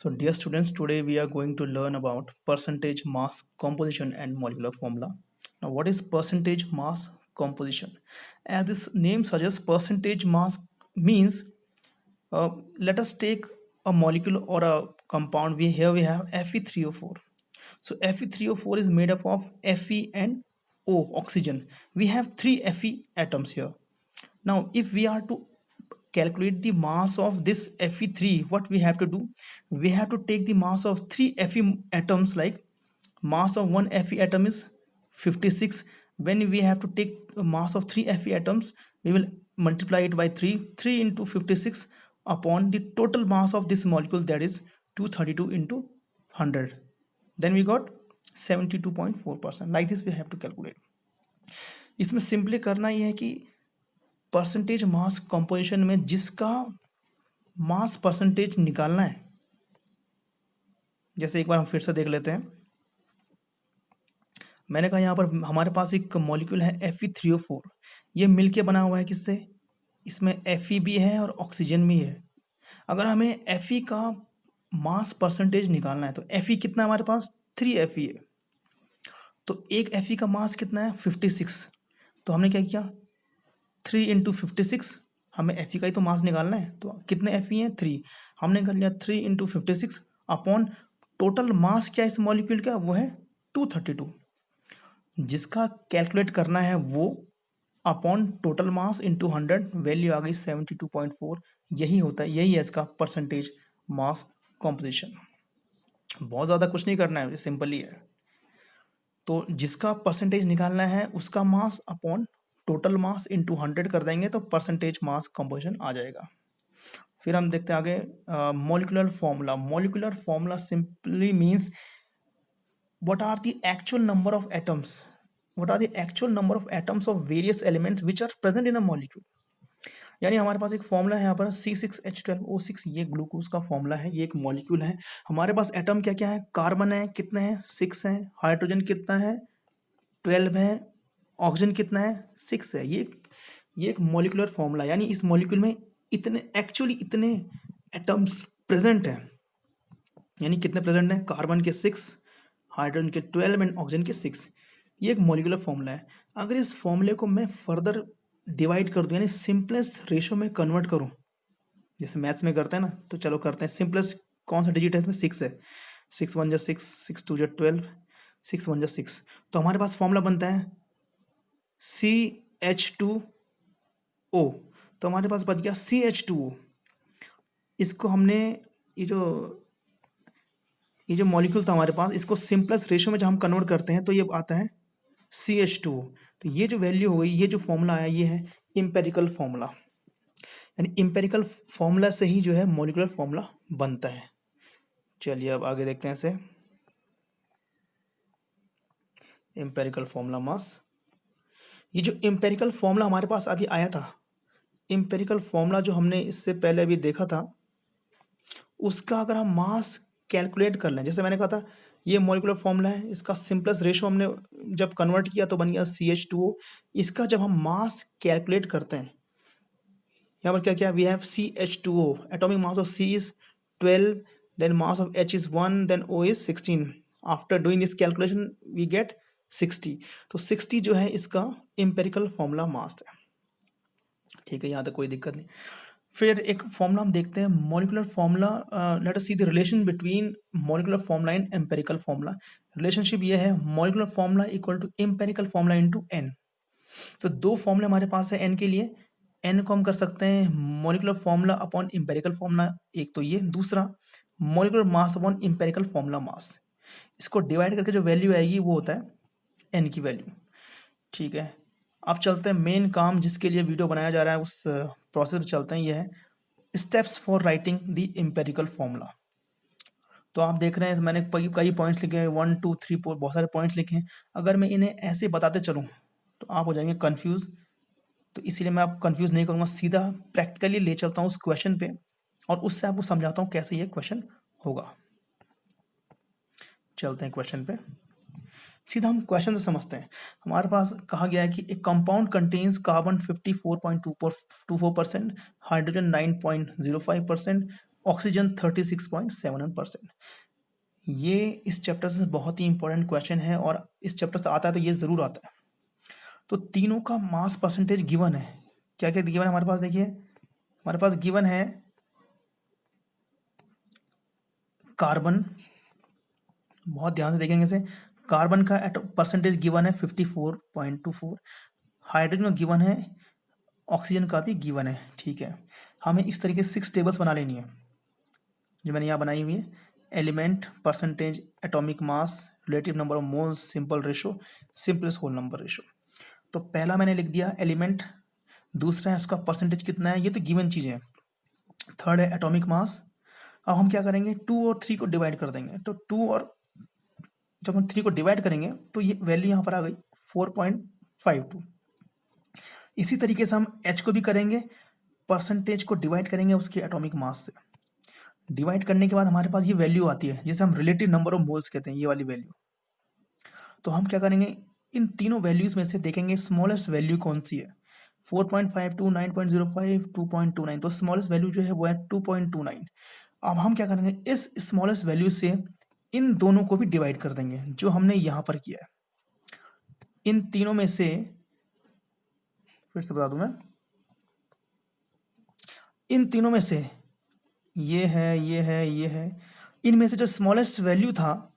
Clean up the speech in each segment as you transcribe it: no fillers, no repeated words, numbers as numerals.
So, dear students, today we are going to learn about percentage mass composition and molecular formula. Now, what is percentage mass composition? As this name suggests, percentage mass means let us take a molecule or a compound. Here we have Fe3O4. So Fe3O4 is made up of Fe and O, oxygen. We have three Fe atoms here. Now, if we are to calculate the mass of this Fe3, what we have to do? We have to take the mass of three Fe atoms, like mass of one Fe atom is 56. When we have to take a mass of three Fe atoms, we will multiply it by 3 into 56 upon the total mass of this molecule, that is 232 into 100. Then we got 72.4%. Like this we have to calculate. इसमें simply करना ये है कि percentage mass composition में जिसका mass percentage निकालना है, जैसे एक बार हम फिर से देख लेते हैं। मैंने कहा यहाँ पर हमारे पास एक मॉलिक्यूल है Fe3O4। ये मिलके बना हुआ है किससे? इसमें Fe भी है और ऑक्सीजन भी है। अगर हमें Fe का मास परसेंटेज निकालना है तो Fe कितना है हमारे पास? 3 Fe है। तो एक Fe का मास कितना है? 56। तो हमने क्या किया? 3 इंटू 56, हमें Fe का ही तो मास निकालना है। तो कितने Fe हैं? 3। हमने कर लिया 3 इंटू 56 अपॉन टोटल मास क्या इस मॉलिक्यूल का? वो है 232। जिसका कैलकुलेट करना है वो upon total mass into 100, value आ गई 72.4। यही होता है, यही है इसका परसेंटेज मास कॉम्पोजिशन। बहुत ज़्यादा कुछ नहीं करना है, सिंपल ही है। तो जिसका परसेंटेज निकालना है उसका mass upon total mass into 100 कर देंगे तो परसेंटेज मास कॉम्पोजिशन आ जाएगा। फिर हम देखते हैं आगे molecular formula. Molecular formula simply means what are the actual number of atoms, what are the actual number of atoms of various elements which are present in a molecule। यानी हमारे पास एक formula है यहाँ पर C6H12O6, ये glucose का formula है, ये एक मॉलिक्यूल है। हमारे पास एटम क्या क्या है? कार्बन है, कितने हैं? 6 है। हाइड्रोजन कितना है? 12 है। ऑक्सीजन कितना है? 6 है। ये एक मॉलिक्यूलर फॉर्मूला, यानी इस मॉलिक्यूल में एक्चुअली इतने एटम्स प्रेजेंट हैं। यानी कितने प्रेजेंट हैं? कार्बन के 6, हाइड्रोजन के 12 एंड ऑक्सीजन के 6। ये एक मॉलिक्यूलर फॉर्मूला है। अगर इस फॉर्मूले को मैं फर्दर डिवाइड कर दूं, यानी सिंपलेस्ट रेशो में कन्वर्ट करूं, जैसे मैथ्स में करते हैं ना, तो चलो करते हैं। सिंपलेस्ट कौन सा डिजिट है इसमें? 6 है। 6 1 जा 6, 6 2 जा 12, 6 1 जा 6। तो हमारे पास फॉर्मूला बनता है CH2O। तो हमारे पास बच गया CH2O। इसको हमने ये जो मॉलिक्यूल था हमारे पास, इसको सिंपलेस्ट रेशो में जब हम कन्वर्ट करते हैं तो ये आता है CH2O। तो ये जो वैल्यू हो गई, ये जो फॉर्मूला आया, ये है इम्पेरिकल फॉर्मूला। यानी इम्पेरिकल फॉर्मूला से ही जो है मॉलिक्यूलर फॉर्मूला बनता है। चलिए अब आगे देखते हैं इसे। इम्पेरिकल फॉर्मूला मास, ये जो इम्पेरिकल फॉर्मूला हमारे पास अभी आया था, इम्पेरिकल फॉर्मूला जो हमने इससे पहले अभी देखा था, उसका अगर हम मास कैलकुलेट कर लें, जैसे मैंने कहा था ये मॉलिक्यूलर फॉर्मूला है, इसका सिंपलेस्ट रेशो हमने जब कन्वर्ट किया तो बन गया CH2O। इसका जब हम मास कैलकुलेट करते हैं, यहाँ पर क्या क्या? We have CH2O, atomic mass of C is 12, then mass of H is 1, then O is 16। After doing this calculation we get 60। तो 60 जो है इसका इम्पेरिकल फॉर्मूला मास है। ठीक है, यहाँ तक कोई दिक्कत नहीं। फिर एक फॉर्मूला हम देखते हैं, molecular formula. Let us see the relation between molecular formula and empirical formula. Relationship ये है, molecular formula equal to empirical formula into n। तो दो फॉर्मूले हमारे पास है n के लिए। n को हम कर सकते हैं molecular formula upon empirical formula, एक तो ये। दूसरा molecular mass upon empirical formula मास। इसको डिवाइड करके जो वैल्यू आएगी वो होता है n की वैल्यू। ठीक है, अब चलते हैं मेन काम जिसके लिए वीडियो बनाया जा रहा है, उस प्रोसेस पे चलते हैं। यह है steps for writing the empirical formula. तो आप देख रहे हैं मैंने कई पॉइंट्स लिखे हैं, 1 2 3 4, बहुत सारे पॉइंट्स लिखे हैं। अगर मैं इन्हें ऐसे बताते चलूँ तो आप हो जाएंगे कंफ्यूज। तो इसीलिए मैं आपको कंफ्यूज नहीं करूँगा, सीधा प्रैक्टिकली ले चलता हूँ उस क्वेश्चन पे और उससे आपको समझाता हूँ कैसे ये क्वेश्चन होगा। चलते हैं क्वेश्चन पे, सीधा हम क्वेश्चन से समझते हैं। हमारे पास कहा गया है कि एक compound contains carbon 54.24%, hydrogen 9.05%, oxygen 36.71%। ये इस चैप्टर से बहुत ही इंपॉर्टेंट क्वेश्चन है और इस चैप्टर से आता है तो ये ज़रूर आता है। तो तीनों का मास परसेंटेज गिवन है। क्या क्या गिवन है हमारे पास? देखिए हमारे पास गिवन है कार्बन, बहुत ध्यान से देखेंगे इसे। कार्बन का परसेंटेज गिवन है 54.24, हाइड्रोजन का गिवन है, ऑक्सीजन का भी गिवन है। ठीक है, हमें इस तरीके से 6 टेबल्स बना लेनी है जो मैंने यहाँ बनाई हुई है। Element, percentage, atomic mass, relative number of moles, simple ratio, simplest whole number ratio. तो पहला मैंने लिख दिया एलिमेंट, दूसरा है उसका परसेंटेज कितना है, ये तो गिवन चीज़ है। थर्ड है एटॉमिक मास। अब हम क्या करेंगे, 2 और 3 को डिवाइड कर देंगे। तो 2 और जब हम 3 को डिवाइड करेंगे तो ये वैल्यू यहाँ पर आ गई 4.52। इसी तरीके से हम एच को भी करेंगे, परसेंटेज को डिवाइड करेंगे उसके एटॉमिक मास से। डिवाइड करने के बाद हमारे पास ये वैल्यू आती है जिसे हम रिलेटिव नंबर ऑफ मोल्स कहते हैं, ये वाली वैल्यू। तो हम क्या करेंगे, इन तीनों वैल्यूज में से देखेंगे स्मॉलेस्ट वैल्यू कौन सी है। 4.52, 9.05, 2.29। तो स्मॉलेस्ट वैल्यू जो है वो है 2.29। अब हम क्या करेंगे, इस स्मॉलेस्ट वैल्यू से इन दोनों को भी डिवाइड कर देंगे जो हमने यहाँ पर किया है। इन तीनों में से फिर से बता दूं मैं, इन तीनों में से ये है, ये है, ये है, इनमें से जो स्मॉलेस्ट वैल्यू था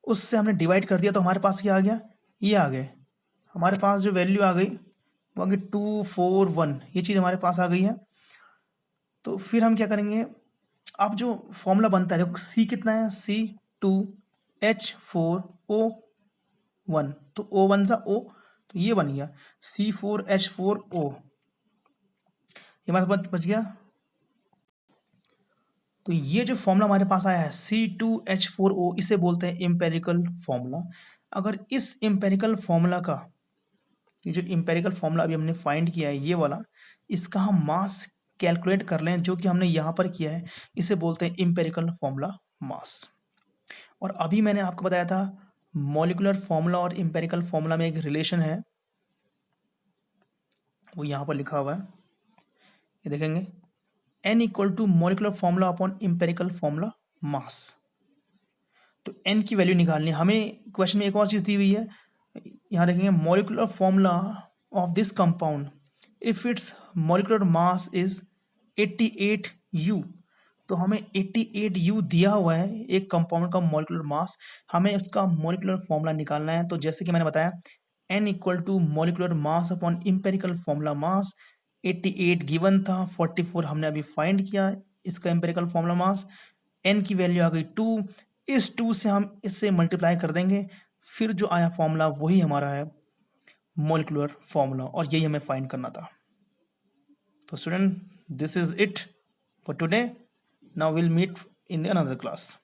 उससे हमने डिवाइड कर दिया तो हमारे पास क्या आ गया, ये आ गए। हमारे पास जो वैल्यू आ गई वो आ गई 241, ये चीज़ हमारे पास आ गई है। तो फिर हम क्या करेंगे, अब जो फॉर्मूला बनता है, देखो सी कितना है, C2H4O1, तो O वन सा O, तो ये बन गया C4H4O, ये हमारे पास बच गया। तो ये जो फॉर्मूला हमारे पास आया है C2H4O, इसे बोलते हैं एम्पेरिकल फॉर्मूला। अगर इस एम्पेरिकल फॉर्मूला का, ये जो एम्पेरिकल फॉर्मूला अभी हमने फाइंड किया है ये वाला, इसका हम मास कैलकुलेट कर लें जो कि हमने यहाँ पर किया है, इसे बोलते हैं एम्पेरिकल फॉर्मूला मास। और अभी मैंने आपको बताया था मॉलिकुलर फॉर्मूला और एम्पेरिकल फॉर्मूला में एक रिलेशन है, वो यहाँ पर लिखा हुआ है, ये देखेंगे, n equal to molecular formula upon empirical formula mass. तो n की वैल्यू निकालनी है हमें। क्वेश्चन में एक और चीज़ दी हुई है, यहाँ देखेंगे molecular formula of this compound if it's molecular mass is 88U। तो हमें 88U दिया हुआ है एक कंपाउंड का मॉलिकुलर मास, हमें उसका मॉलिकुलर फॉर्मूला निकालना है। तो जैसे कि मैंने बताया n equal to molecular mass upon empirical formula mass, 88 given था, 44 हमने अभी फाइंड किया इसका एम्पेरिकल फॉर्मूला मास, n की वैल्यू आ गई 2, इस 2 से हम इससे मल्टीप्लाई कर देंगे, फिर जो आया फॉर्मूला वही हमारा है मॉलिकुलर फॉर्मूला, और यही हमें फाइंड करना था। तो student, this is it for today. Now will meet in another class.